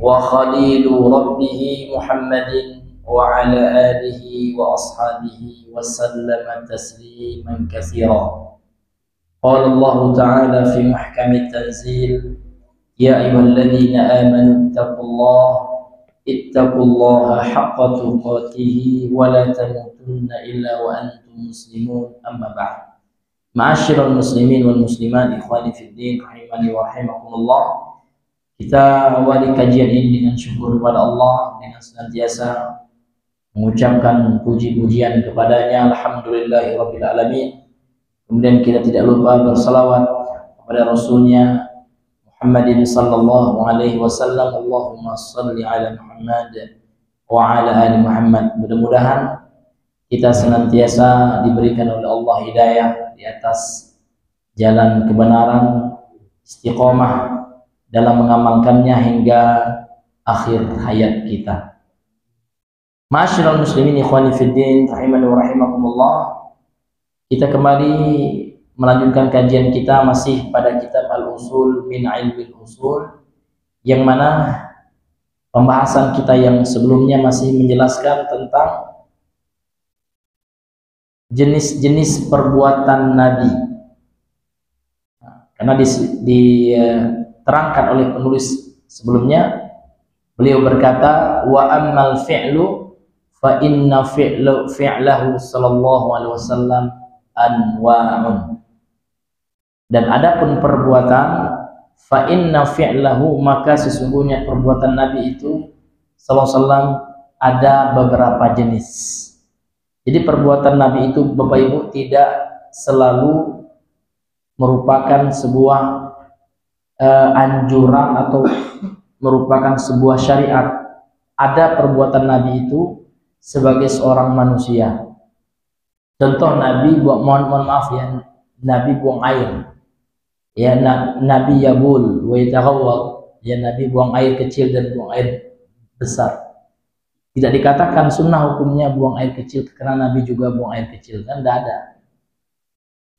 وخليل ربه محمد وعلى آله وأصحابه وسلم تسليما كثيرا. قال الله تعالى في محكم التنزيل: يا أيها الذين آمنوا اتقوا الله حق تقاته ولا تموتن إلا وأنتم مسلمون. أما بعد. معاشر المسلمين والmuslimat, ikhwani fid din, rahimani wa rahimakumullah. Kita awali kajian ini dengan syukur kepada Allah, dengan senantiasa mengucapkan puji-pujian kepadanya. Alhamdulillahirabbil alamin. Kemudian kita tidak lupa bersalawat kepada Rasulnya Muhammadin sallallahu alaihi wasallam. Allahumma salli ala Muhammad wa ala ali Muhammad. Mudah-mudahan kita senantiasa diberikan oleh Allah hidayah di atas jalan kebenaran, istiqomah dalam mengamalkannya hingga akhir hayat kita. Ma'asyiral muslimin, ikhwani fid din, rahimani wa rahimakumullah. Kita kembali melanjutkan kajian kita masih pada kitab Al-Usul min Ilmil Usul, yang mana pembahasan kita yang sebelumnya masih menjelaskan tentang jenis-jenis perbuatan Nabi. Karena diterangkan oleh penulis sebelumnya, beliau berkata, wa ammal fi'lu fa inna fi'lahu sallallahu alaihi wasallam anwa'un. Dan adapun perbuatan, fa inna fi'lahu, maka sesungguhnya perbuatan Nabi itu sallallahu alaihi wasallam ada beberapa jenis. Jadi perbuatan Nabi itu, Bapak Ibu, tidak selalu merupakan sebuah anjuran atau merupakan sebuah syariat. Ada perbuatan Nabi itu sebagai seorang manusia. Contoh, Nabi mohon maaf ya, Nabi buang air. Ya, Nabi yabul wa yataghawwal. Ya, Nabi buang air kecil dan buang air besar. Tidak dikatakan sunnah hukumnya buang air kecil karena Nabi juga buang air kecil, kan tidak ada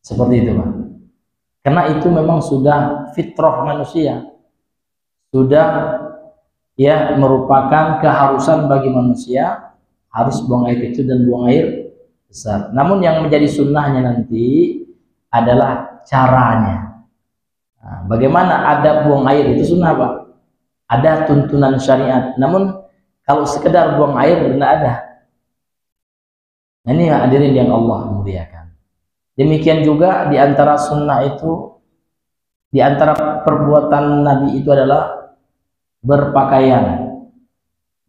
seperti itu, Pak. Karena itu memang sudah fitrah manusia, sudah ya merupakan keharusan bagi manusia, harus buang air kecil dan buang air besar. Namun yang menjadi sunnahnya nanti adalah caranya. Nah, bagaimana adab buang air itu sunnah, Pak. Ada tuntunan syariat. Namun kalau sekedar buang air tidak ada. Nah, ini hadirin yang Allah muliakan. Demikian juga di antara sunnah itu, di antara perbuatan Nabi itu adalah berpakaian.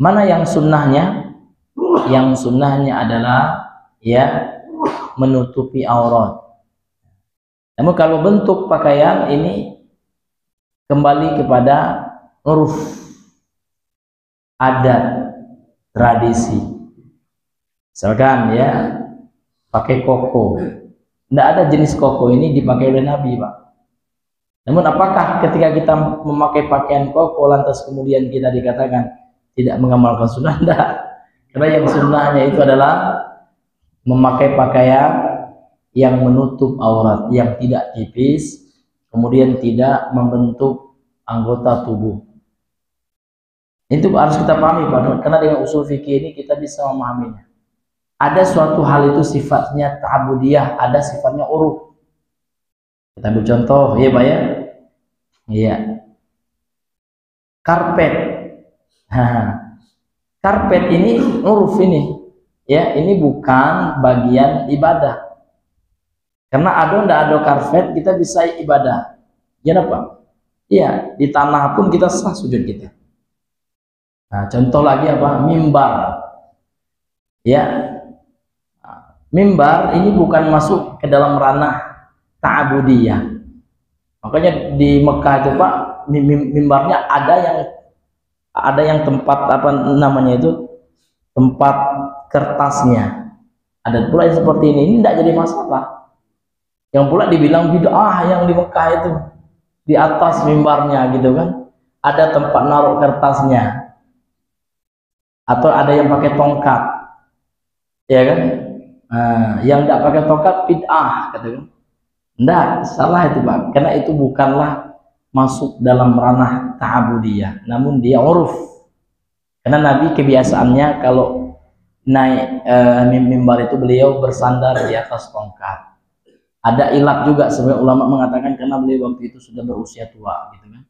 Mana yang sunnahnya? Yang sunnahnya adalah ya menutupi aurat. Namun kalau bentuk pakaian ini kembali kepada uruf, adat, tradisi. Misalkan ya pakai koko, tidak ada jenis koko ini dipakai oleh Nabi, Pak. Namun apakah ketika kita memakai pakaian koko lantas kemudian kita dikatakan tidak mengamalkan sunnah? Tidak. Karena yang sunnahnya itu adalah memakai pakaian yang menutup aurat, yang tidak tipis, kemudian tidak membentuk anggota tubuh. Itu harus kita pahami, Pak, karena dengan usul fikih ini kita bisa memahaminya. Ada suatu hal itu sifatnya ta'budiyah, ada sifatnya uruf. Kita ambil contoh, ya Pak ya. Iya. Karpet. Karpet ini uruf ini. Ya, ini bukan bagian ibadah. Karena tidak ada karpet kita bisa ibadah. Ya Pak? Iya, di tanah pun kita sah sujud kita. Nah, contoh lagi apa? Mimbar. Ya. Mimbar ini bukan masuk ke dalam ranah ta'budiyah. Makanya di Mekah itu, Pak, mimbarnya ada yang tempat apa namanya itu? Tempat kertasnya. Ada pula yang seperti ini tidak jadi masalah. Yang pula dibilang bid'ah yang di Mekah itu di atas mimbarnya gitu kan. Ada tempat naruh kertasnya. Atau ada yang pakai tongkat, ya kan? Nah, yang tidak pakai tongkat bid'ah, gitu kan? Tidak, salah itu, Pak. Karena itu bukanlah masuk dalam ranah ta'abudiyah, namun dia uruf. Karena Nabi kebiasaannya kalau naik mimbar itu beliau bersandar di atas tongkat. Ada ilat juga sebenarnya ulama mengatakan karena beliau waktu itu sudah berusia tua gitu kan.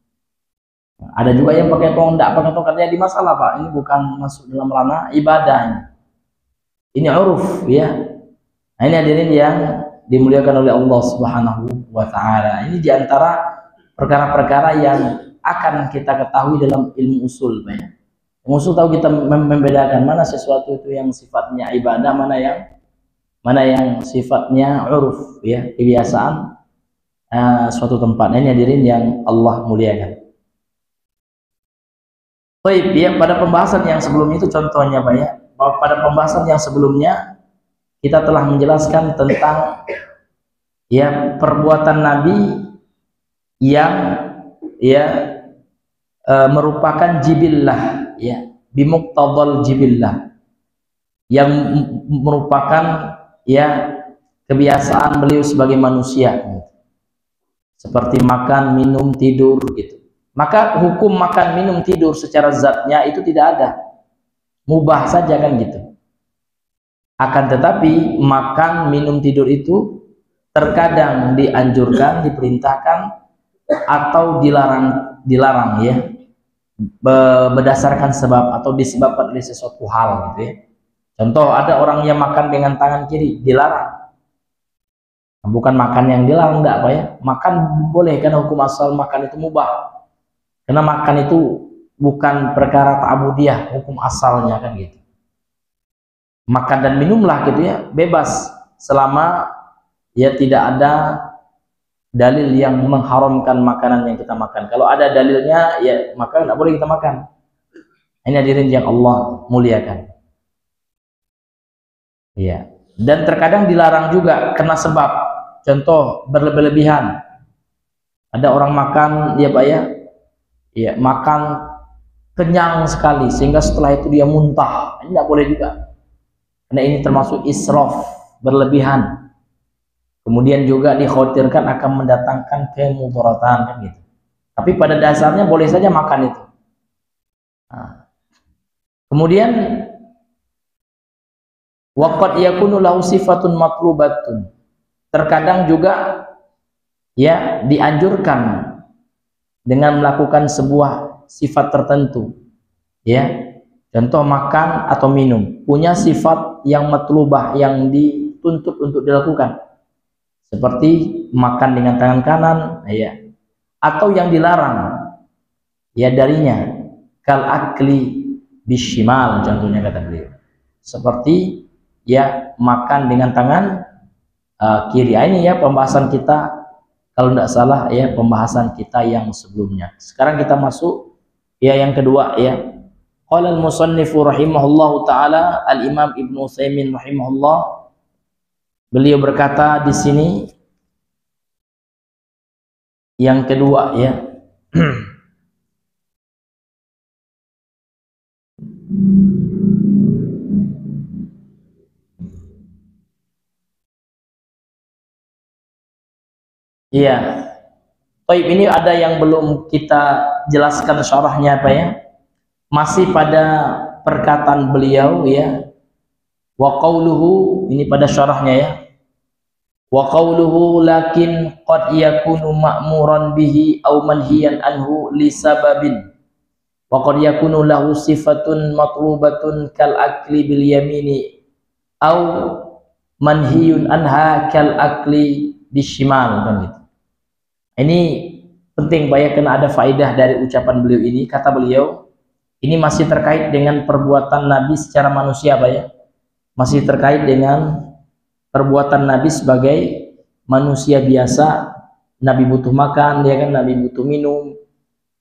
Ada juga yang pakai tongkatnya di masalah Pak, ini bukan masuk dalam ranah ibadah ini uruf ya. Nah, ini hadirin yang dimuliakan oleh Allah Subhanahu wa taala. Ini diantara perkara-perkara yang akan kita ketahui dalam ilmu usul Pak ya. Usul tahu kita membedakan mana sesuatu itu yang sifatnya ibadah, mana yang sifatnya uruf ya, kebiasaan suatu tempat. Ini hadirin yang Allah muliakan. Baik ya, pada pembahasan yang sebelumnya itu contohnya Pak ya. Pada pembahasan yang sebelumnya kita telah menjelaskan tentang ya perbuatan Nabi yang ya merupakan jibillah ya, bimuqtadal jibillah, yang merupakan ya kebiasaan beliau sebagai manusia gitu. Seperti makan, minum, tidur gitu. Maka hukum makan, minum, tidur secara zatnya itu tidak ada, mubah saja kan gitu. Akan tetapi makan, minum, tidur itu terkadang dianjurkan, diperintahkan atau dilarang ya, berdasarkan sebab atau disebabkan oleh sesuatu hal gitu ya. Contoh, ada orang yang makan dengan tangan kiri, dilarang. Bukan makan yang dilarang enggak Pak ya, makan boleh karena hukum asal makan itu mubah. Karena makan itu bukan perkara ta'abudiyah, hukum asalnya kan gitu. Makan dan minumlah gitu ya, bebas selama ya tidak ada dalil yang mengharamkan makanan yang kita makan. Kalau ada dalilnya ya maka tidak boleh kita makan. Ini hadirin yang Allah muliakan. Iya. Dan terkadang dilarang juga karena sebab. Contoh, berlebihan. Ada orang makan ya Pak ya, ya makan kenyang sekali sehingga setelah itu dia muntah. Ini tidak boleh juga. Karena ini termasuk israf, berlebihan. Kemudian juga dikhawatirkan akan mendatangkan kemudaratan kan gitu. Tapi pada dasarnya boleh saja makan itu. Nah. Kemudian waqad yakunu lahu sifatun matlubatun. Terkadang juga ya dianjurkan dengan melakukan sebuah sifat tertentu ya. Contoh makan atau minum punya sifat yang matlubah, yang dituntut untuk dilakukan, seperti makan dengan tangan kanan ya, atau yang dilarang ya darinya, kal akli bishimal contohnya kata beliau, seperti ya makan dengan tangan kiri. Ini ya pembahasan kita kalau tidak salah ya, pembahasan kita yang sebelumnya. Sekarang kita masuk ya yang kedua ya. Qala al-musannifu rahimahullahu taala, al-Imam Ibnu Utsaimin rahimahullah, beliau berkata di sini yang kedua ya. Iya. Baik, ini ada yang belum kita jelaskan syarahnya Pak ya. Masih pada perkataan beliau ya. Wa qauluhu, ini pada syarahnya ya. Wa qauluhu lakin qad yakunu ma'muran bihi aw manhiyan anhu li sababin. Wa qad yakunu lahu sifatun matlubatun kal akli bil yamini aw manhiyun anha kal akli bishimal kan gitu. Ini penting Pak ya, karena ada faedah dari ucapan beliau ini. Kata beliau, ini masih terkait dengan perbuatan Nabi secara manusia Pak ya. Masih terkait dengan perbuatan Nabi sebagai manusia biasa. Nabi butuh makan, ya kan, Nabi butuh minum,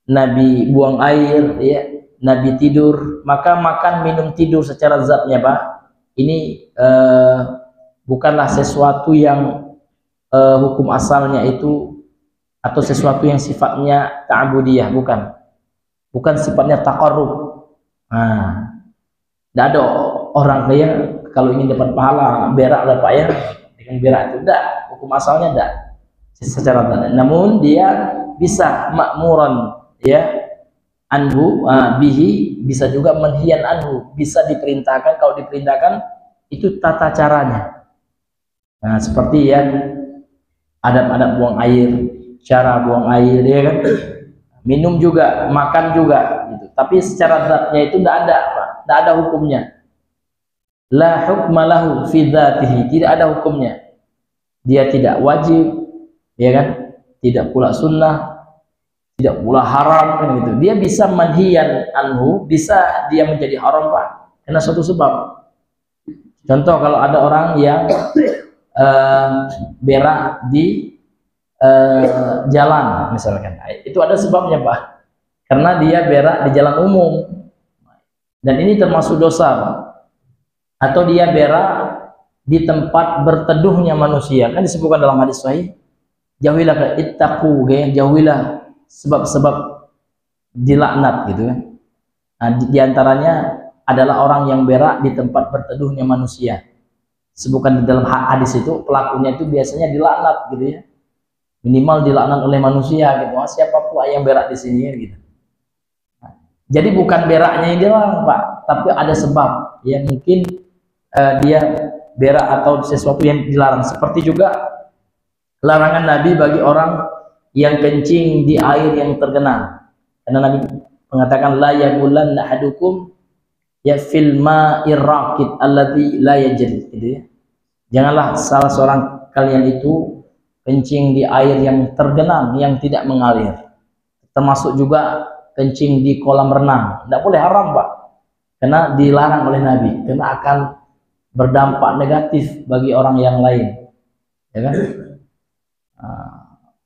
Nabi buang air, ya, Nabi tidur. Maka makan, minum, tidur secara zatnya Pak, ini bukanlah sesuatu yang hukum asalnya itu atau sesuatu yang sifatnya ta'abudiyah, bukan sifatnya taqarrub. Nah, tidak ada orang kaya kalau ingin dapat pahala berak lah Pak ya, dengan berak itu tidak, hukum asalnya tidak secara tanda. Namun dia bisa makmuran ya anhu bihi, bisa juga manhiyan anhu, bisa diperintahkan. Kalau diperintahkan itu tata caranya. Nah, seperti ya adab-adab buang air, cara buang air ya kan. Minum juga, makan juga gitu. Tapi secara zatnya itu tidak ada Pak, tidak ada hukumnya. La hukma lahu fi dzatihi, tidak ada hukumnya. Dia tidak wajib, ya kan? Tidak pula sunnah, tidak pula haram kan gitu. Dia bisa manhiyan anhu, bisa dia menjadi haram Pak, karena suatu sebab. Contoh kalau ada orang yang berak di jalan misalkan, itu ada sebabnya Pak, karena dia berak di jalan umum dan ini termasuk dosa Pak. Atau dia berak di tempat berteduhnya manusia, kan disebutkan dalam hadis sahih, jauhilah ittaqu, jauhilah sebab-sebab dilaknat gitu kan. Nah, di antaranya adalah orang yang berak di tempat berteduhnya manusia. Disebutkan di dalam hadis itu pelakunya itu biasanya dilaknat gitu ya, minimal dilaknat oleh manusia gitu. Siapa pula yang berak di sini gitu. Nah, jadi bukan beraknya yang dilarang Pak, tapi ada sebab ya, mungkin dia berak atau sesuatu yang dilarang. Seperti juga larangan Nabi bagi orang yang kencing di air yang tergenang, karena Nabi mengatakan la yabulanna ahadukum ya fil ma'ir raqid alladzi la yajri gitu ya. Janganlah salah seorang kalian itu kencing di air yang tergenang, yang tidak mengalir. Termasuk juga kencing di kolam renang, tidak boleh, haram Pak, karena dilarang oleh Nabi, karena akan berdampak negatif bagi orang yang lain, ya kan?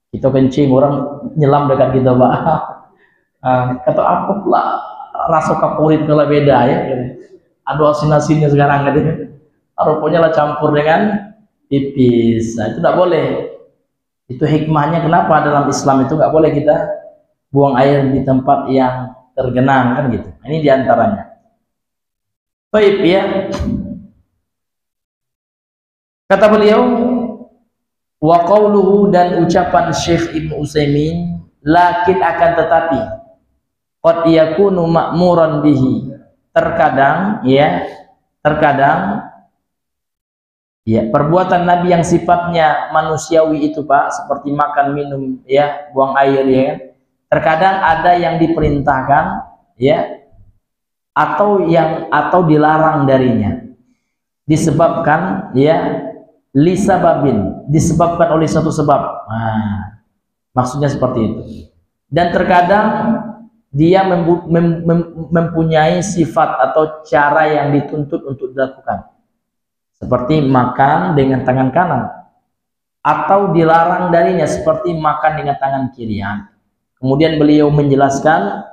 Kita kencing, orang nyelam dekat kita Pak, kata apa pula rasa kapurit kalau beda ya, ada asin-asinnya sekarang gitu, rupanya lah campur dengan pipis. Nah, itu tidak boleh. Itu hikmahnya kenapa dalam Islam itu nggak boleh kita buang air di tempat yang tergenang kan gitu. Ini diantaranya. Baik ya. Kata beliau, wa qauluhu, dan ucapan Syekh Ibnu Utsaimin, lakin akan tetapi, qad yakunu ma'muran bihi, terkadang ya, perbuatan Nabi yang sifatnya manusiawi itu Pak, seperti makan, minum ya, buang air ya, terkadang ada yang diperintahkan ya, atau dilarang darinya, disebabkan ya, lisababin, disebabkan oleh satu sebab. Nah, maksudnya seperti itu. Dan terkadang dia mempunyai sifat atau cara yang dituntut untuk dilakukan, seperti makan dengan tangan kanan, atau dilarang darinya seperti makan dengan tangan kiri. Kemudian beliau menjelaskan,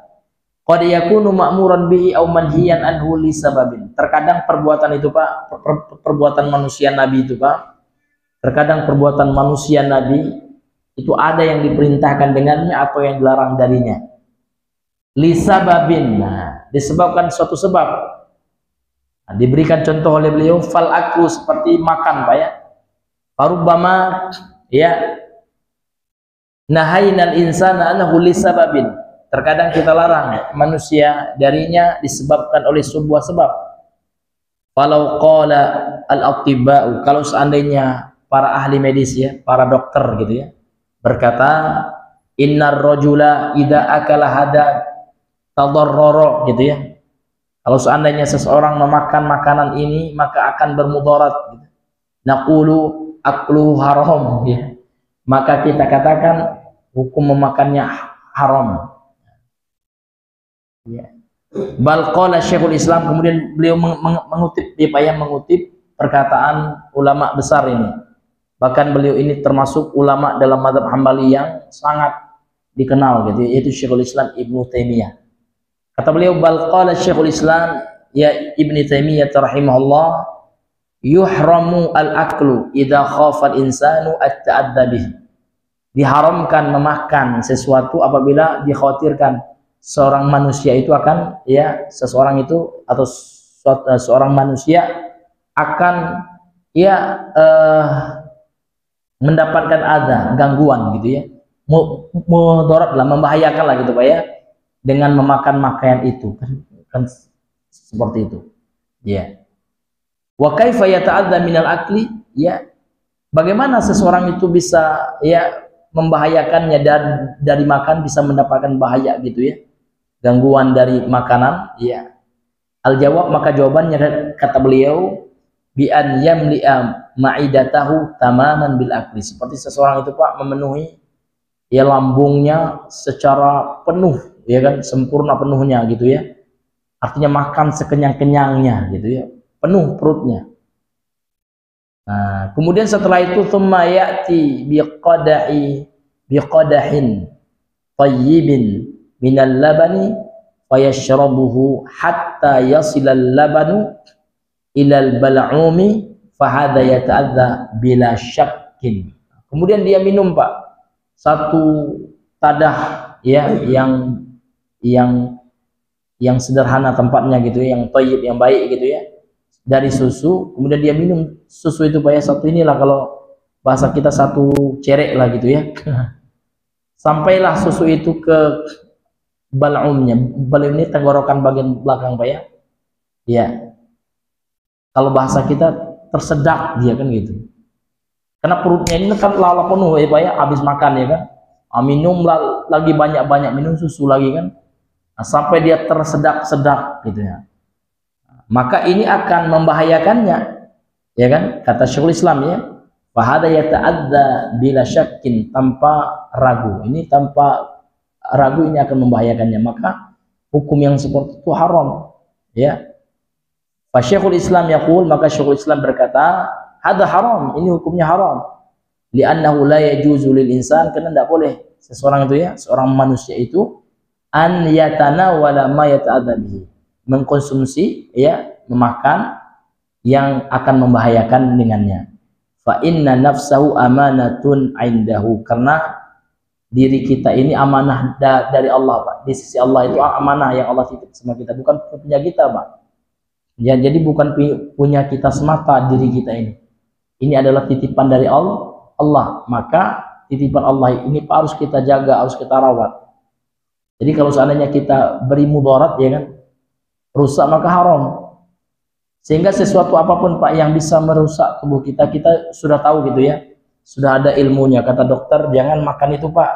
qad yakunu ma'muran bihi aw manhiyan anhu li sababin. Terkadang perbuatan itu Pak, perbuatan manusia Nabi itu Pak, terkadang perbuatan manusia Nabi itu ada yang diperintahkan dengannya atau yang dilarang darinya. Li sababin, nah, disebabkan suatu sebab. Nah, diberikan contoh oleh beliau, fal aklu, seperti makan Pak ya. Farubbama ya nahainal insana anhu li sababin. Terkadang kita larang manusia darinya disebabkan oleh sebuah sebab. Walau qala al-atiba'u, kalau seandainya para ahli medis ya, para dokter gitu ya, berkata, innar rajula idza akala hadad tadarrara gitu ya. Kalau seandainya seseorang memakan makanan ini maka akan bermudarat gitu. Naqulu aklu haram ya. Maka kita katakan hukum memakannya haram. Ya. Bal qala Syekhul Islam, kemudian beliau mengutip perkataan ulama besar ini. Bahkan beliau ini termasuk ulama dalam mazhab Hambali yang sangat dikenal gitu, yaitu Syekhul Islam Ibnu Taimiyah. Kata beliau, bal qala Syekhul Islam ya Ibnu Taimiyah rahimahullah, yuhramu al-aklu idza khafa al-insanu at-ta'addabih. Diharamkan memakan sesuatu apabila dikhawatirkan seorang manusia itu akan ya, seseorang itu atau seorang manusia akan ya mendapatkan adza, gangguan gitu ya, mudarat lah, membahayakan lah gitu Pak ya, dengan memakan makanan itu kan seperti itu ya. Wa kaifa yata'adza minal akli, ya bagaimana seseorang itu bisa ya membahayakannya dari makan, bisa mendapatkan bahaya gitu ya, gangguan dari makanan ya. Al jawab, maka jawabannya kata beliau, bi an yamli'a ma'idatahu tamaman bil akli, seperti seseorang itu Pak memenuhi ya lambungnya secara penuh ya kan, sempurna penuhnya gitu ya, artinya makan sekenyang-kenyangnya gitu ya, penuh perutnya. Nah, kemudian setelah itu thumma ya'ti biqadahin tayyibin minal labani fayashrabuhu hatta yasilal labanu ilal bal'umi fahadha yata'adza bila syakkin. Kemudian dia minum Pak satu tadah ya yang sederhana tempatnya gitu ya, yang thayyib, yang baik gitu ya, dari susu. Kemudian dia minum susu itu Pak ya, satu inilah kalau bahasa kita satu cerek lah gitu ya. Sampailah susu itu ke bal'umnya. Bal'um ini tenggorokan bagian belakang Pak ya. Ya. Kalau bahasa kita tersedak dia kan gitu. Karena perutnya ini kan lala penuh ya Pak ya, habis makan ya kan. Minum lagi banyak-banyak, minum susu lagi kan. Nah, sampai dia tersedak-sedak gitu ya. Maka ini akan membahayakannya ya kan, kata Syekhul Islam ya, fahada yata'adza bila syakkin, tanpa ragu, ini tanpa ragu ini akan membahayakannya, maka hukum yang seperti itu haram ya. Fa Syekhul Islam yaqul, maka Syekhul Islam berkata, hada haram, ini hukumnya haram, li'annahu la yajuzu lil insan, karena tidak boleh seseorang itu ya, seorang manusia itu an yatanawala ma yata'adza bihi, mengkonsumsi ya, memakan yang akan membahayakan dengannya. Fa inna nafsahu amanatun indahu, karena diri kita ini amanah dari Allah Pak, di sisi Allah itu amanah yang Allah titip sama kita, bukan punya kita Pak ya. Jadi bukan punya kita semata diri kita ini adalah titipan dari Allah. Maka titipan Allah ini Pak harus kita jaga, harus kita rawat. Jadi kalau seandainya kita beri mudarat ya kan, rusak, maka haram. Sehingga sesuatu apapun Pak yang bisa merusak tubuh kita, kita sudah tahu gitu ya, sudah ada ilmunya. Kata dokter, jangan makan itu Pak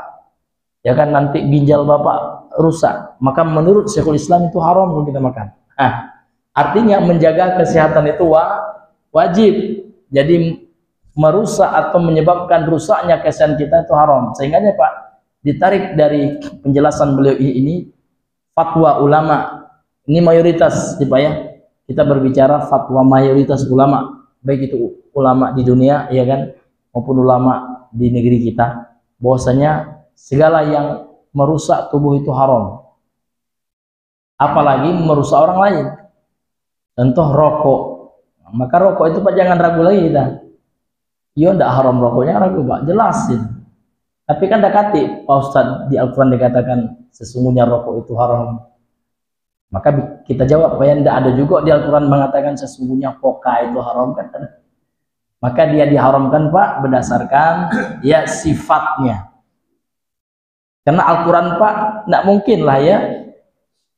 ya kan, nanti ginjal Bapak rusak. Maka menurut Syekhul Islam itu haram kalau kita makan. Artinya menjaga kesehatan itu wajib. Jadi merusak atau menyebabkan rusaknya kesehatan kita itu haram. Sehingga Pak ditarik dari penjelasan beliau ini fatwa ulama. Ini mayoritas Pak ya, kita berbicara fatwa mayoritas ulama, baik itu ulama di dunia ya kan, maupun ulama di negeri kita, bahwasanya segala yang merusak tubuh itu haram, apalagi merusak orang lain. Contoh rokok, maka rokok itu Pak jangan ragu lagi kita, iya ndak haram rokoknya, ragu Pak, jelas gitu. Tapi kan dekati Pak Ustadz, di Al-Quran dikatakan sesungguhnya rokok itu haram. Maka kita jawab, Pak ya, ndak ada juga di Al-Quran mengatakan sesungguhnya koka itu haram kan. Maka dia diharamkan Pak berdasarkan ya sifatnya. Karena Al-Quran Pak ndak mungkin lah ya,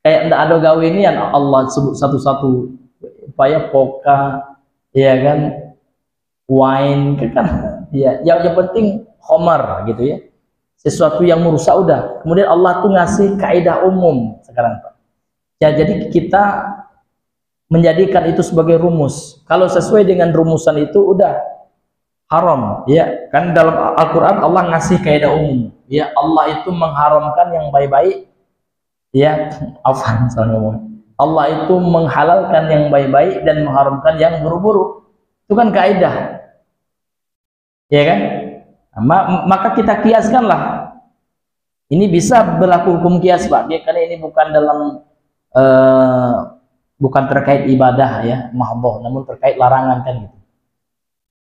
kayak ndak ada gawe ini yang Allah sebut satu-satu Pak ya, koka ya kan, wine kan ya, yang penting khamar gitu ya, sesuatu yang merusak udah. Kemudian Allah tuh ngasih kaidah umum sekarang Pak ya, jadi kita menjadikan itu sebagai rumus. Kalau sesuai dengan rumusan itu udah haram ya kan. Dalam Al-Quran Allah ngasih kaidah umum ya, Allah itu mengharamkan yang baik-baik ya, Allah itu menghalalkan yang baik-baik dan mengharamkan yang buruk-buruk. Itu kan kaidah ya kan. Maka kita kiaskanlah, ini bisa berlaku hukum kias Pak ya, karena ini bukan dalam bukan terkait ibadah ya mahdhah, namun terkait larangan kan gitu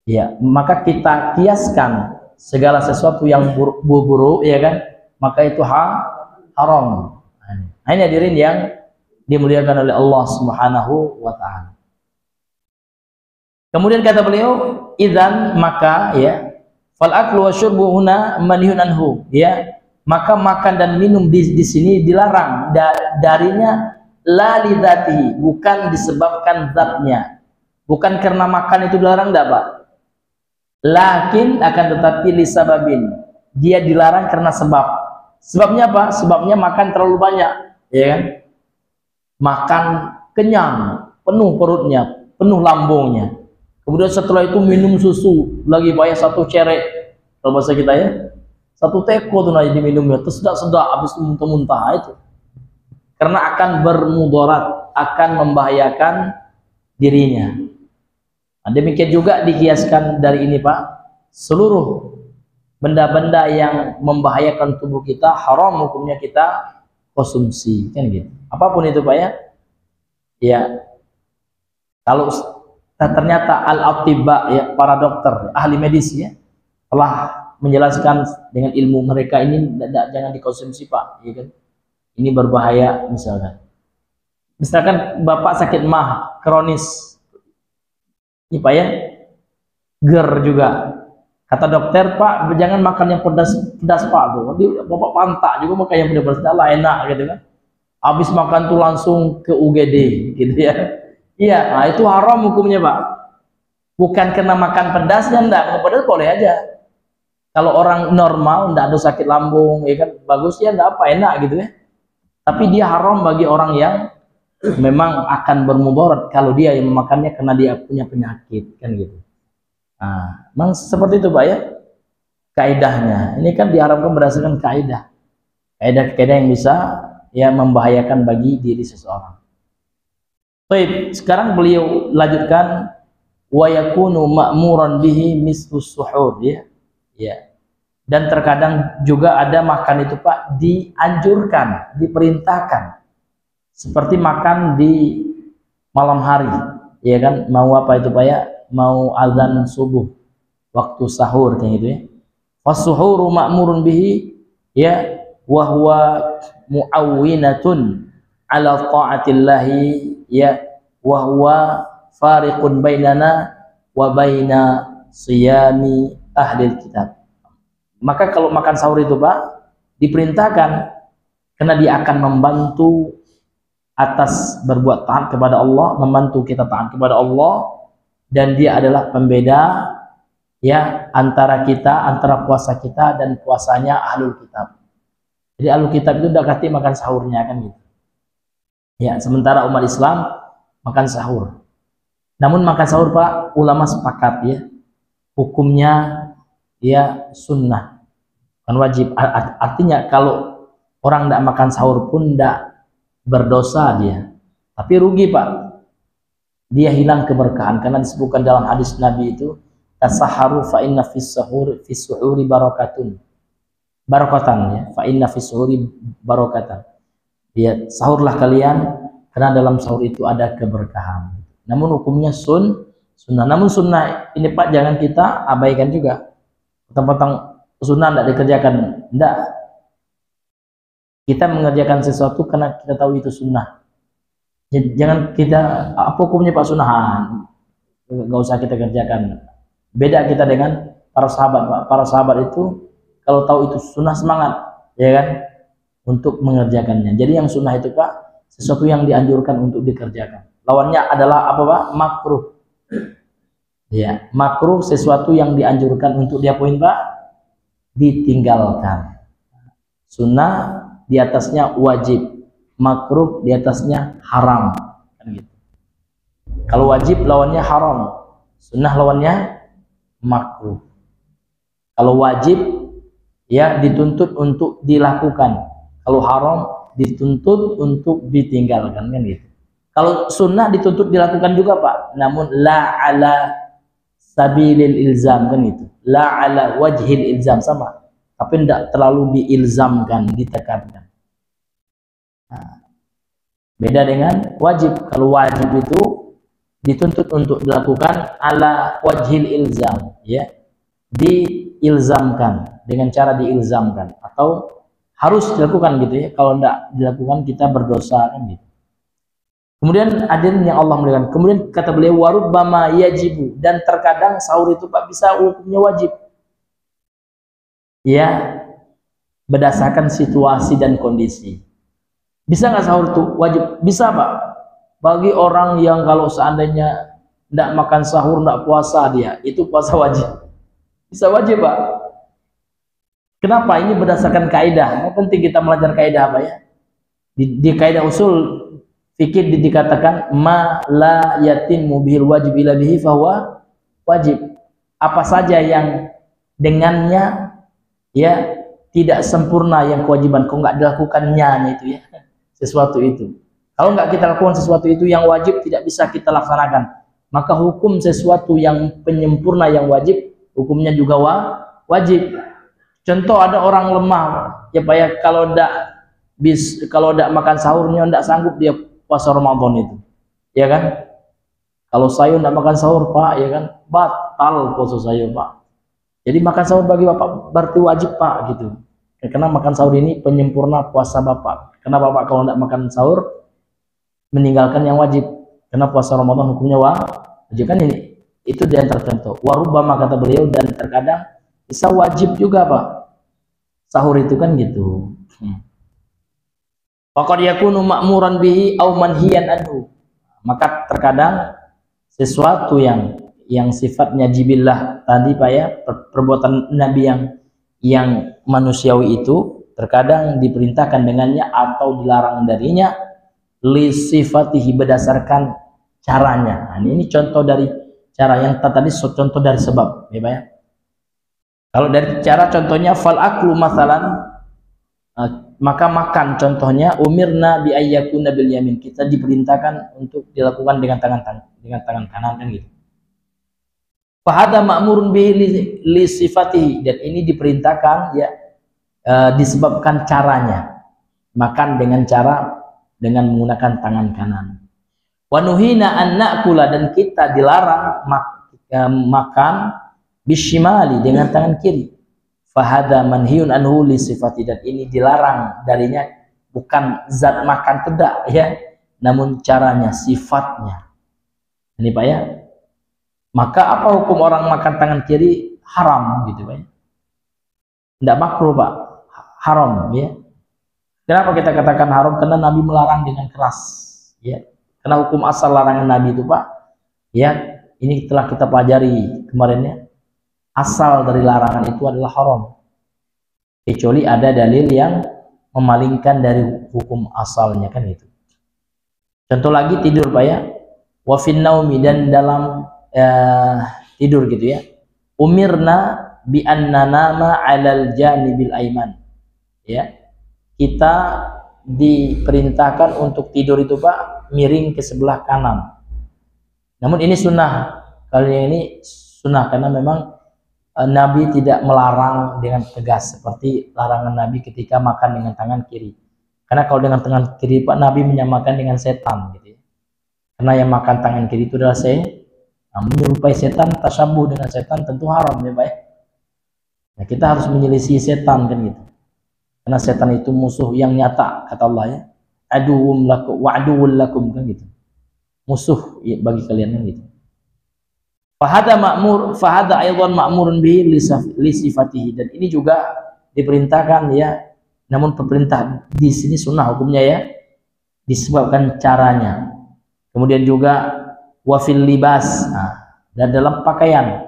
ya. Maka kita kiaskan segala sesuatu yang buruk ya kan, maka itu haram. Nah, ini hadirin yang dimuliakan oleh Allah Subhanahu wa ta'ala. Kemudian kata beliau, idzan, maka ya, Fal aklu wa syurbu huna manhiyun anhu, ya. Maka makan dan minum di sini dilarang darinya, la lidzatihi, bukan disebabkan zatnya. Bukan karena makan itu dilarang, enggak, Pak. Lakin akan tetapi lisababin, dia dilarang karena sebab. Sebabnya apa? Sebabnya makan terlalu banyak, ya kan? Makan kenyang, penuh perutnya, penuh lambungnya. Kemudian setelah itu minum susu, lagi bayar 1 cerek, kalau bahasa kita ya, 1 teko tuh aja diminumnya, terus sedak-sedak, habis itu muntah-muntah itu. Karena akan bermudarat, akan membahayakan dirinya. Nah, demikian juga dikiaskan dari ini, Pak, seluruh benda-benda yang membahayakan tubuh kita haram hukumnya kita konsumsi, kan gitu. Apapun itu, Pak, ya. Ya. Kalau ternyata al-atibba, ya, para dokter, ahli medis, ya, telah menjelaskan dengan ilmu mereka ini jangan dikonsumsi, Pak, ya kan? Ini berbahaya, misalkan Bapak sakit mah kronis, ini, Pak, ya, GER juga, kata dokter, Pak, jangan makan yang pedas Pak, tuh. Bapak pantak juga makan yang pedas, lah enak gitu kan. Habis makan tuh langsung ke UGD gitu ya. Iya, nah itu haram hukumnya, Pak. Bukan karena makan pedasnya, enggak, pedas boleh aja. Kalau orang normal, enggak ada sakit lambung, ya kan, bagus ya, enggak apa, enak gitu ya. Tapi dia haram bagi orang yang memang akan bermudarat kalau dia yang memakannya karena dia punya penyakit, kan gitu. Nah, memang seperti itu, Pak, ya. Kaidahnya. Ini kan diharamkan berdasarkan kaidah. Kaidah-kaidah yang bisa ya membahayakan bagi diri seseorang. Baik, sekarang beliau lanjutkan wa yakunu ma'muran bihi mislus suhur, ya. Ya. Dan terkadang juga ada makan itu, Pak, dianjurkan, diperintahkan. Seperti makan di malam hari, ya kan? Mau apa itu, Pak, ya? Mau azan subuh, waktu sahur, kayak gitu ya. Fas-suhuru ma'murun bihi, ya, wa huwa mu'awwinatun ala ta'atillahi, ya, wa huwa fariqun bainana wa baina siyami ahli kitab. Maka kalau makan sahur itu, Pak, diperintahkan karena dia akan membantu atas berbuat taat kepada Allah, membantu kita taat kepada Allah, dan dia adalah pembeda, ya, antara kita, antara puasa kita dan puasanya ahlul kitab. Jadi ahlul kitab itu udah ganti makan sahurnya, kan gitu. Ya, sementara umat Islam makan sahur. Namun makan sahur, Pak, ulama sepakat, ya, hukumnya ya sunnah, kan wajib. Artinya kalau orang tidak makan sahur pun tidak berdosa dia, tapi rugi, Pak, dia hilang keberkahan, karena disebutkan dalam hadis Nabi itu, tasaharu fa inna fis suhuri barakatun, ya, fa inna fis suhuri barakatan, ya, sahurlah kalian karena dalam sahur itu ada keberkahan. Namun hukumnya sunnah. Namun sunnah ini, Pak, jangan kita abaikan juga. Tentang sunnah tidak dikerjakan, tidak. Kita mengerjakan sesuatu karena kita tahu itu sunnah. Jangan kita, apa hukumnya, Pak, sunnahan, nggak usah kita kerjakan. Beda kita dengan para sahabat, Pak. Para sahabat itu kalau tahu itu sunnah semangat, ya kan, untuk mengerjakannya. Jadi yang sunnah itu, Pak, sesuatu yang dianjurkan untuk dikerjakan. Lawannya adalah apa, Pak? Makruh. Ya, makruh sesuatu yang dianjurkan untuk diapain, Pak? Ditinggalkan. Sunnah di atasnya wajib, makruh di atasnya haram, kan gitu. Kalau wajib lawannya haram, sunnah lawannya makruh. Kalau wajib, ya, dituntut untuk dilakukan. Kalau haram dituntut untuk ditinggalkan, kan gitu. Kalau sunnah dituntut dilakukan juga, Pak, namun la ala sabilil ilzam, kan gitu. La ala wajhil ilzam, sama, tapi tidak terlalu diilzamkan, ditekankan. Nah, beda dengan wajib. Kalau wajib itu dituntut untuk dilakukan ala wajhil ilzam, ya, diilzamkan, dengan cara diilzamkan, atau harus dilakukan gitu, ya. Kalau tidak dilakukan kita berdosa, kan gitu. Kemudian hadirin yang Allah muliakan, kemudian kata beliau warubbama yajibu, dan terkadang sahur itu, Pak, bisa hukumnya wajib. ya berdasarkan situasi dan kondisi. Bisa nggak sahur tuh wajib? Bisa Pak. Bagi orang yang kalau seandainya tidak makan sahur, tidak puasa dia, itu puasa wajib. Bisa wajib Pak. Kenapa? Ini berdasarkan kaidah. Penting kita belajar kaidah apa ya? Di kaidah usul fikih dikatakan ma la yatimmu bihil wajib ila bihi fahuwa wajib. Apa saja yang dengannya ya tidak sempurna yang kewajiban, kok nggak dilakukannya itu ya sesuatu itu. Kalau nggak kita lakukan sesuatu itu yang wajib tidak bisa kita laksanakan, maka hukum sesuatu yang penyempurna yang wajib hukumnya juga wajib. Contoh ada orang lemah ya Pak ya, kalau tidak makan sahurnya tidak sanggup dia puasa Ramadan itu, ya kan? Kalau saya tidak makan sahur Pak, ya kan batal puasa saya Pak. Jadi makan sahur bagi Bapak berarti wajib Pak gitu. Karena makan sahur ini penyempurna puasa Bapak. Karena Bapak kalau tidak makan sahur meninggalkan yang wajib. Karena puasa Ramadan hukumnya wajib kan ini. Itu di antara contoh. Warubama kata beliau, dan terkadang bisa wajib juga Pak. Sahur itu kan gitu. Faqad yakunu ma'muran bihi aw manhiyan anhu. Maka terkadang sesuatu yang sifatnya jibillah tadi Pak ya, perbuatan Nabi yang manusiawi itu terkadang diperintahkan dengannya atau dilarang darinya li sifatihi berdasarkan caranya. Nah, ini contoh dari cara yang tadi, contoh dari sebab ya Pak ya. Kalau dari cara contohnya fal aklu masalan, maka makan contohnya umirna bi ayyakuna bil yamin, kita diperintahkan untuk dilakukan dengan tangan kanan kan gitu. Fahada ma'murun bihi li sifatihi, dan ini diperintahkan ya disebabkan caranya, makan dengan menggunakan tangan kanan. Wa nuhina an na'kula, dan kita dilarang makan bisyimali, dengan tangan kiri. Fahada manhiyun anhu li sifati, dan ini dilarang darinya, bukan zat makan tidak ya, namun caranya, sifatnya. Ini Pak ya. Maka apa hukum orang makan tangan kiri? Haram gitu Pak. Tidak makruh Pak, haram ya. Kenapa kita katakan haram? Karena Nabi melarang dengan keras ya. Karena hukum asal larangan Nabi itu Pak ya, ini telah kita pelajari kemarin ya. Asal dari larangan itu adalah haram, kecuali ada dalil yang memalingkan dari hukum asalnya kan itu. Contoh lagi tidur Pak ya. Wa fin naumi, dan dalam tidur gitu ya, umirna bi anna nama 'alal janibil aiman ya, kita diperintahkan untuk tidur itu Pak miring ke sebelah kanan. Namun ini sunnah, kalau yang ini sunnah karena memang Nabi tidak melarang dengan tegas seperti larangan Nabi ketika makan dengan tangan kiri. Karena kalau dengan tangan kiri Pak, Nabi menyamakan dengan setan gitu ya. Karena yang makan tangan kiri itu adalah menyerupai setan, tasyabuh dengan setan tentu haram ya Pak ya. Nah, kita harus menyelisih setan kan gitu. Karena setan itu musuh yang nyata kata Allah ya. Aduwwum lakum wa aduwwul lakum kan gitu. Musuh bagi kalian kan gitu. Fahada aydan ma'murun bihi li sifatihi, dan ini juga diperintahkan ya. Namun perintah di sini sunnah hukumnya ya, disebabkan caranya. Kemudian juga wafil libas, dan dalam pakaian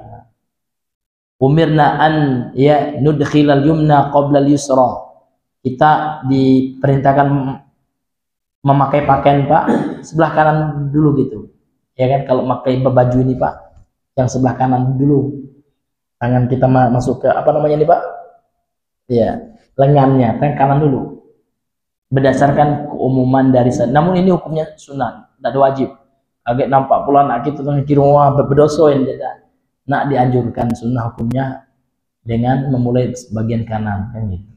umirna an ya nudkhilal yumna qabla al-yusra, kita diperintahkan memakai pakaian Pak sebelah kanan dulu gitu ya kan. Kalau pakai baju ini Pak, yang sebelah kanan dulu, tangan kita masuk ke apa namanya ini Pak ya, lengannya tangan kanan dulu, berdasarkan keumuman dari sana. Namun ini hukumnya sunnah, tidak wajib. Agak nampak pula nak kita tangan kiri wah berdosoin tidak. Nak dianjurkan sunnah hukumnya dengan memulai bagian kanan kan gitu.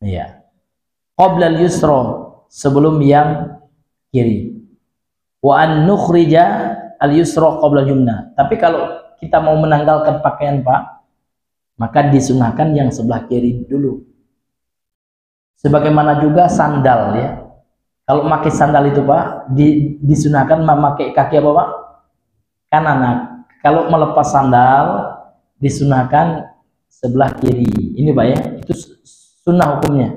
Iya. Qabla al-yusra, sebelum yang kiri. Wa an nukhrija al-yusra qabla al-yumna. Tapi kalau kita mau menanggalkan pakaian Pak, maka disunahkan yang sebelah kiri dulu. Sebagaimana juga sandal ya. Kalau memakai sandal itu Pak, disunahkan memakai kaki apa Pak? Kanan. Nah, kalau melepas sandal, disunahkan sebelah kiri. Ini Pak ya, itu sunnah hukumnya.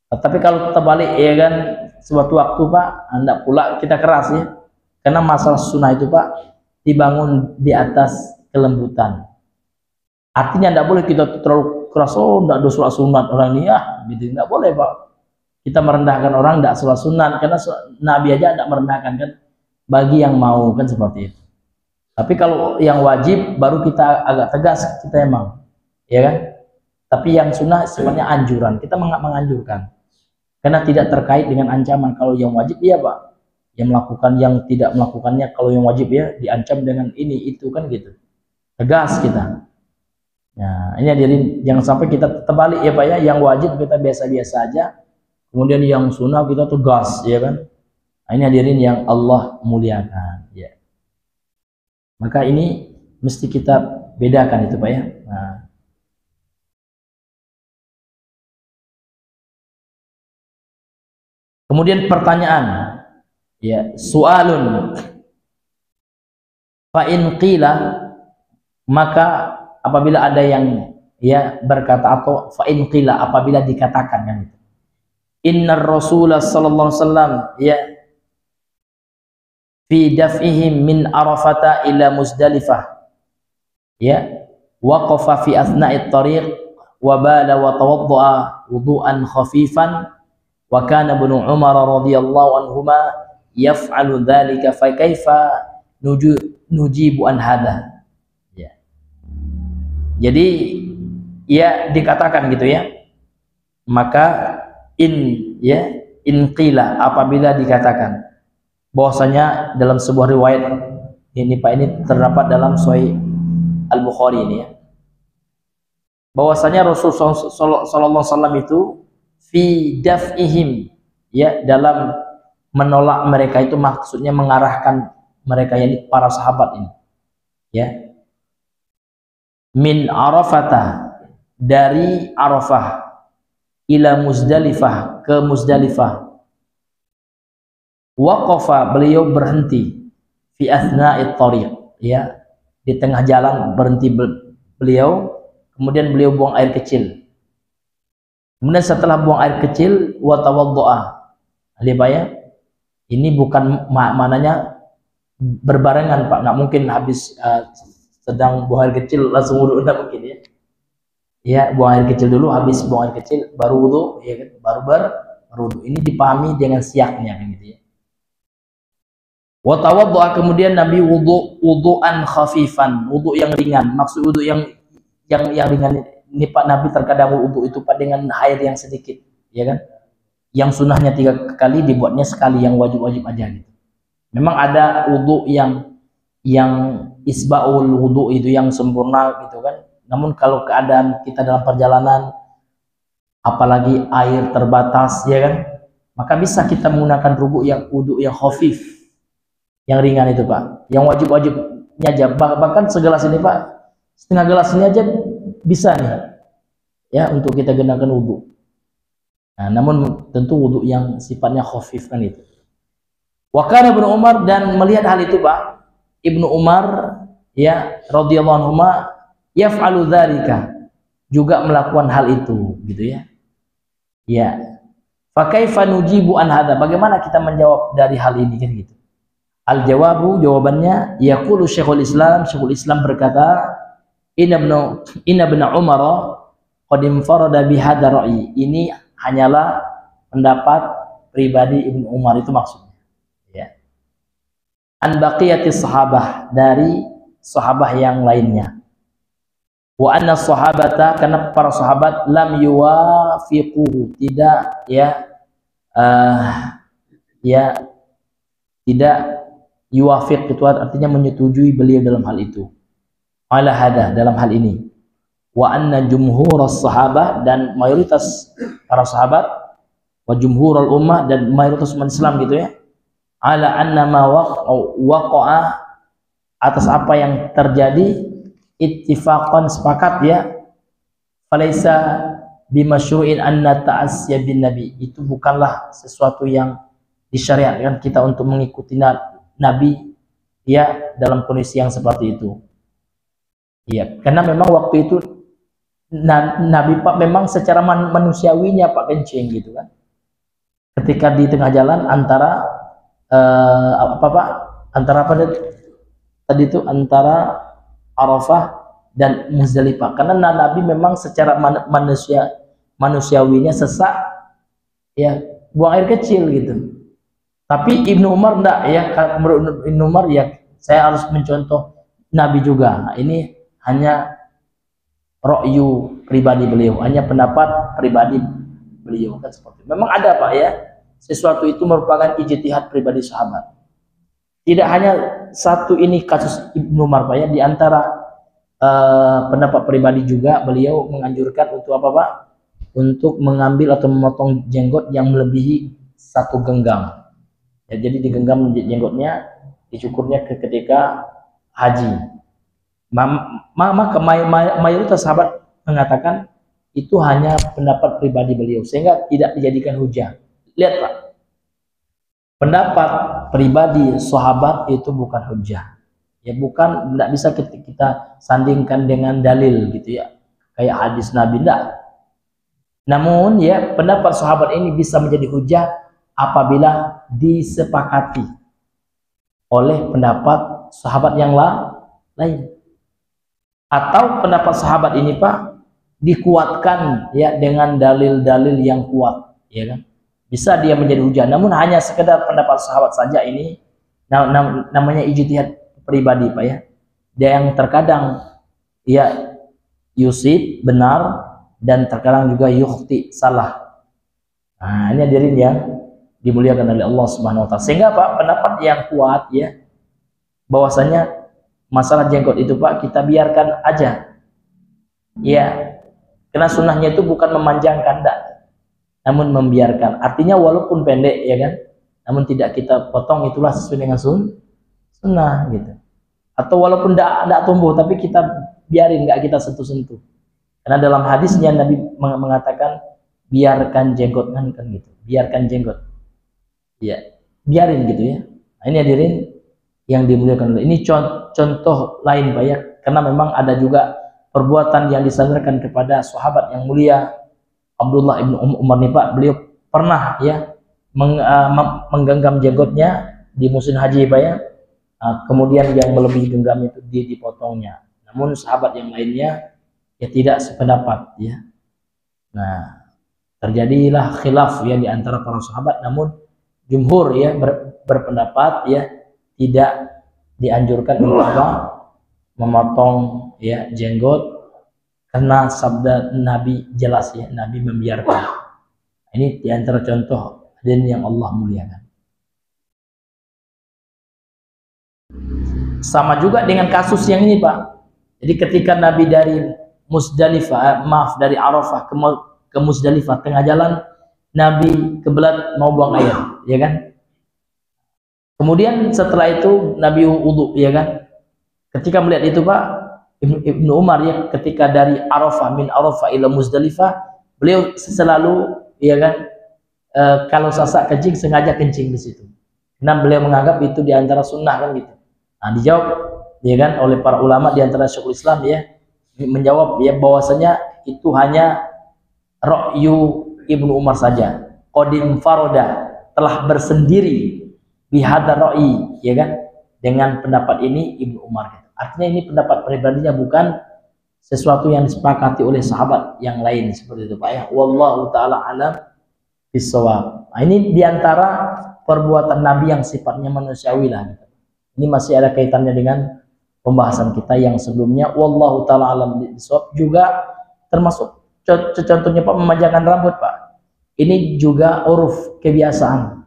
Tapi kalau terbalik ya kan, suatu waktu Pak, Anda pula kita keras ya. Karena masalah sunnah itu Pak dibangun di atas kelembutan. Artinya tidak boleh kita terlalu keras, oh tidak ada sholat sunat orang ini ya, gitu. Tidak boleh Pak. Kita merendahkan orang tidak sholat sunat, karena Nabi aja tidak merendahkan kan. Bagi yang mau kan seperti itu. Tapi kalau yang wajib baru kita agak tegas kita emang, ya kan? Tapi yang sunnah sebenarnya anjuran, kita menganjurkan. Karena tidak terkait dengan ancaman. Kalau yang wajib iya Pak, yang melakukan, yang tidak melakukannya, kalau yang wajib ya diancam dengan ini itu kan gitu. Tegas kita. Nah, ini hadirin, jangan sampai kita terbalik ya Pak ya, yang wajib kita biasa-biasa aja, kemudian yang sunnah kita tegas, ya kan? Nah, ini hadirin yang Allah muliakan, ya. Maka ini mesti kita bedakan itu Pak ya. Nah. Kemudian pertanyaan, ya, soalun, fa in qila, maka apabila ada yang ya berkata, atau fa in qila, apabila dikatakan kan itu, innar rasulullah sallallahu alaihi wasallam ya fi daf'ihim min arafata ila muzdalifah ya waqafa fi athna'it tariq wa bala wa tawadda'a wudu'an khafifan wa kana ibnu umar radhiyallahu anhuma yaf'alu dhalika fa kaifa nujibu an hadha. Ya. Jadi ya dikatakan gitu ya, maka in qila, apabila dikatakan bahwasanya dalam sebuah riwayat ini Pak, ini terdapat dalam Sahih Al-Bukhari ini ya, bahwasanya Rasulullah sallallahu alaihi wasallam itu fi daf'ihim ya, dalam menolak mereka, itu maksudnya mengarahkan mereka, yakni para sahabat ini ya, min Arafata, dari Arafah, ila Muzdalifah, ke Muzdalifah, waqafa, beliau berhenti, fi athna'it tariq ya, di tengah jalan berhenti beliau, kemudian beliau buang air kecil, kemudian setelah buang air kecil wa tawaddu'a, ya, ini bukan maknanya berbarengan Pak, nggak mungkin habis sedang buang air kecil langsung wudu, enggak mungkin ya. Ya, buang air kecil dulu, habis buang air kecil baru wudu, ya kan? Baru berwudu. Ini dipahami dengan siaknya kan gitu ya. Wa tawaddu'a, kemudian Nabi wudu'an khafifan, wudu yang ringan. Maksud wudu yang ringan ini Pak, Nabi terkadang wudu itu Pak dengan air yang sedikit, ya kan? Yang sunnahnya 3 kali dibuatnya sekali, yang wajib-wajib aja gitu. Memang ada wudu yang isba'ul wudu itu yang sempurna gitu kan. Namun kalau keadaan kita dalam perjalanan, apalagi air terbatas, ya kan, maka bisa kita menggunakan wudu yang khafif, yang ringan itu Pak, yang wajib-wajibnya aja. Bahkan segelas ini Pak, setengah gelas ini aja bisa nih ya untuk kita gunakan wudu. Nah, namun tentu wudu yang sifatnya khafif kan itu. Wa kana Ibnu Umar, dan melihat hal itu Pak, Ibnu Umar ya radhiyallahu anhu yaf'alu dzalika, juga melakukan hal itu gitu ya. Ya. Fa kaifa nujibu an hadza, bagaimana kita menjawab dari hal ini kan gitu. Al jawabu, jawabannya, yaqulu Syekhul Islam berkata, inna ibn Umar qad infarada bi hadza ra'yi, ini hanyalah pendapat pribadi Ibnu Umar, itu maksudnya ya. An baqiyatis sahabah, dari sahabah yang lainnya. Wa anna sahabata, karena para sahabat, lam yuwafiquhu, tidak tidak yuwafiq, itu artinya menyetujui beliau dalam hal itu, ala hada, dalam hal ini. Wa anna jumhurus sahabah, dan mayoritas para sahabat, wa jumhurul ummah, dan mayoritas umat Islam gitu ya, ala anna ma waqa'a, atas apa yang terjadi, ittifaqan, sepakat ya, falaisa bimasyru'in anna ta'asya bin nabi, itu bukanlah sesuatu yang disyariatkan kita untuk mengikuti Nabi ya dalam kondisi yang seperti itu ya, karena memang waktu itu Nabi Pak memang secara manusiawinya Pak kencing gitu kan. Ketika di tengah jalan antara apa Pak? Antara apa tadi itu antara Arafah dan Muzdalifah. Karena Nabi memang secara manusiawinya sesak, ya buang air kecil gitu. Tapi Ibnu Umar enggak ya. Menurut Ibnu Umar ya saya harus mencontoh Nabi juga. Nah, ini hanya ra'yu pribadi beliau, hanya pendapat pribadi beliau kan seperti itu. Memang ada Pak ya, sesuatu itu merupakan ijtihad pribadi sahabat. Tidak hanya satu ini kasus Ibnu Umar Pak ya, di antara pendapat pribadi juga beliau menganjurkan untuk apa Pak? Untuk mengambil atau memotong jenggot yang melebihi 1 genggam. Ya, jadi digenggam jenggotnya, dicukurnya ketika haji. Maka mayoritas sahabat mengatakan itu hanya pendapat pribadi beliau, sehingga tidak dijadikan hujah. Lihat Pak, pendapat pribadi sahabat itu bukan hujah. Ya bukan, tidak bisa kita sandingkan dengan dalil gitu ya, kayak hadis Nabi, tidak. Namun ya pendapat sahabat ini bisa menjadi hujah apabila disepakati oleh pendapat sahabat yang lain. Atau pendapat sahabat ini Pak dikuatkan ya dengan dalil-dalil yang kuat, ya kan? Bisa dia menjadi hujah. Namun hanya sekedar pendapat sahabat saja ini namanya ijtihad pribadi Pak ya. Dia yang terkadang ya yusib benar dan terkadang juga yukhti salah. Nah, ini hadirin yang dimuliakan oleh Allah Subhanahu wa taala. Sehingga Pak pendapat yang kuat ya bahwasanya masalah jenggot itu Pak kita biarkan aja. Ya, karena sunnahnya itu bukan memanjangkan, namun membiarkan. Artinya walaupun pendek ya kan, namun tidak kita potong, itulah sesuai dengan sunnah gitu. Atau walaupun tidak tumbuh tapi kita biarin, nggak kita sentuh-sentuh. Karena dalam hadisnya Nabi mengatakan biarkan jenggot kan gitu. Biarkan jenggot. Ya, biarin gitu ya. Nah, ini hadirin yang dimuliakan oleh, ini contoh lain Pak ya, karena memang ada juga perbuatan yang disandarkan kepada sahabat yang mulia Abdullah ibnu Umar nih Pak. Beliau pernah ya menggenggam jenggotnya di musim haji Pak ya. Kemudian yang melebihi genggam itu dipotongnya. Namun sahabat yang lainnya ya tidak sependapat ya. Nah, terjadilah khilaf ya di antara para sahabat, namun jumhur ya berpendapat ya tidak dianjurkan untuk apa? Memotong ya jenggot, karena sabda Nabi jelas ya, Nabi membiarkan. Ini diantara contoh dan yang Allah muliakan. Sama juga dengan kasus yang ini Pak. Jadi ketika Nabi dari Muzdalifah, dari Arafah ke Muzdalifah, tengah jalan Nabi kebelat mau buang air, ya kan? Kemudian setelah itu Nabi wudu, ya kan? Ketika melihat itu Pak, Ibnu Umar ya, ketika dari Arafah, min Arafah ila Muzdalifah, beliau selalu ya kan, kalau sasak kencing sengaja kencing di situ. Karena beliau menganggap itu diantara sunnah kan gitu. Nah, dijawab ya kan oleh para ulama diantara Syekhul Islam ya, menjawab ya bahwasanya itu hanya ra'yu Ibnu Umar saja. Qadim faroda, telah bersendiri bihadar ra'i, ya kan, dengan pendapat ini Ibnu Umar gitu. Artinya ini pendapat pribadinya, bukan sesuatu yang disepakati oleh sahabat yang lain seperti itu Pak ya. Wallahu taala alam bisawab. Nah, ini diantara perbuatan Nabi yang sifatnya manusiawi lah gitu. Ini masih ada kaitannya dengan pembahasan kita yang sebelumnya. Wallahu taala alam bisawab. Juga termasuk contohnya Pak memanjangkan rambut Pak. Ini juga uruf, kebiasaan,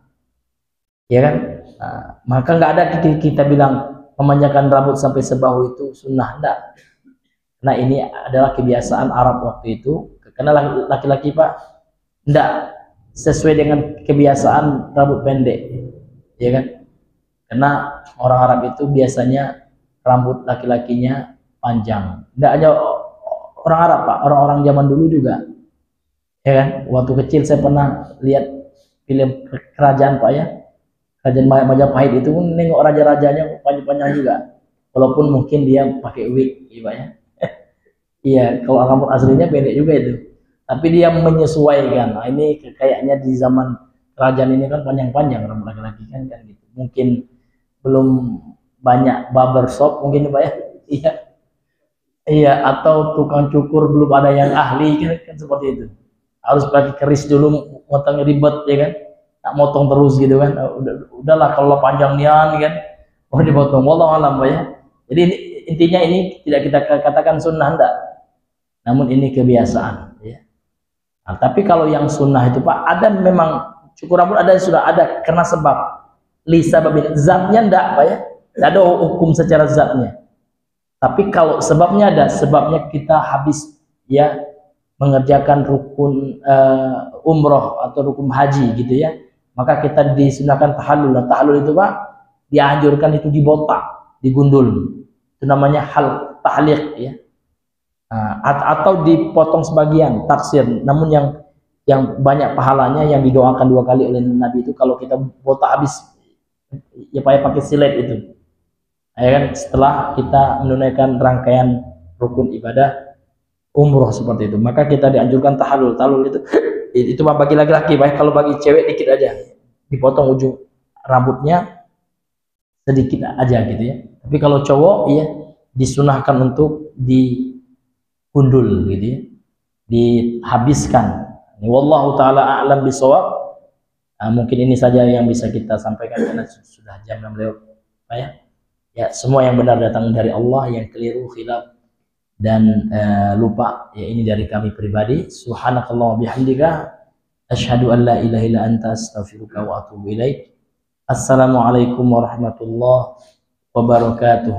ya kan? Nah, maka nggak ada kita bilang memanjangkan rambut sampai sebahu itu sunnah, enggak. Nah ini adalah kebiasaan Arab waktu itu. Karena laki-laki Pak enggak sesuai dengan kebiasaan rambut pendek, ya kan? Karena orang Arab itu biasanya rambut laki-lakinya panjang. Enggak hanya orang Arab Pak, orang-orang zaman dulu juga, ya kan? Waktu kecil saya pernah lihat film kerajaan Pak ya, kerajaan Majapahit itu nengok raja-rajanya panjang-panjang juga, walaupun mungkin dia pakai wig, ya Pak ya. Iya, kalau rambut aslinya pendek juga itu. Tapi dia menyesuaikan. Nah, ini kayaknya di zaman kerajaan ini kan panjang-panjang rambut laki-laki kan gitu. Mungkin belum banyak barber shop mungkin Pak ya. Iya. Iya, atau tukang cukur belum ada yang ahli kan seperti itu. Harus pakai keris dulu, motong ribet ya kan. Tak motong terus gitu kan. Udahlah kalau panjang nian kan. Oh dipotong. Wallahu alam Pak ya. Jadi intinya ini tidak kita katakan sunnah enggak, namun ini kebiasaan ya. Nah, tapi kalau yang sunnah itu Pak, ada memang cukur rambut ada sudah ada karena sebab lisa babin zatnya enggak Pak ya, tidak ada hukum secara zatnya. Tapi kalau sebabnya ada, sebabnya kita habis ya mengerjakan rukun umroh atau rukun haji gitu ya, maka kita disunahkan tahallul. Tahallul itu Pak dianjurkan itu dibotak, digundul, itu namanya hal tahliq ya. Atau dipotong sebagian taksir, namun yang banyak pahalanya yang didoakan 2 kali oleh Nabi itu kalau kita botak habis ya pakai silet itu ya kan, setelah kita menunaikan rangkaian rukun ibadah umroh seperti itu, maka kita dianjurkan tahallul. Tahallul itu bagi laki-laki, baik kalau bagi cewek dikit aja dipotong ujung rambutnya sedikit aja gitu ya. Tapi kalau cowok ya disunahkan untuk gundul gitu ya, dihabiskan. Wallahu taala a'lam bisawab. Mungkin ini saja yang bisa kita sampaikan karena sudah jam 6 lewat ya. Ya, semua yang benar datang dari Allah, yang keliru khilaf dan lupa ya ini dari kami pribadi. Subhanakallah bihamdika asyhadu an la ilaha illa anta astaghfiruka wa atubu ilaik. Assalamualaikum warahmatullahi wabarakatuh.